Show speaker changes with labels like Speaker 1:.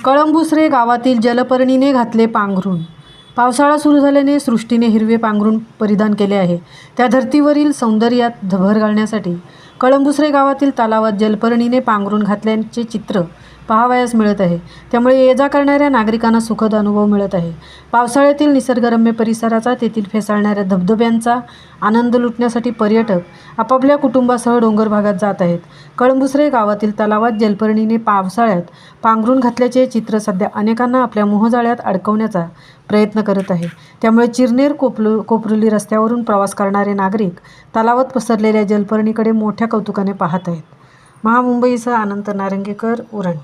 Speaker 1: कळंबुसरे गावातील जलपर्णीने घातले पांघरून. पावसाळा सुरू झाल्याने सृष्टीने हिरवे पांघरून परिधान केले आहे. त्या धर्तीवरील सौंदर्यात भर घालण्यासाठी कळंबुसरे गावातील तलावात जलपर्णीने पांघरून घातल्याचे चित्र पाहावयास मिळत आहे. त्यामुळे ये जा करणाऱ्या नागरिकांना सुखद अनुभव मिळत आहे. पावसाळ्यातील निसर्गरम्य परिसराचा, तेथील फेसाळणाऱ्या धबधब्यांचा आनंद लुटण्यासाठी पर्यटक आपापल्या कुटुंबासह डोंगर भागात जात आहेत. कळंबुसरे गावातील तलावात जलपर्णीने पावसाळ्यात पांघरून घातल्याचे चित्र सध्या अनेकांना आपल्या मोहजाळ्यात अडकवण्याचा प्रयत्न करत आहे. त्यामुळे चिरनेर कोपरुली रस्त्यावरून प्रवास करणारे नागरिक तलावात पसरलेल्या जलपर्णीकडे मोठ्या कौतुकाने पाहत आहेत. महामुंबईसह अनंत नारंगेकर, उरण.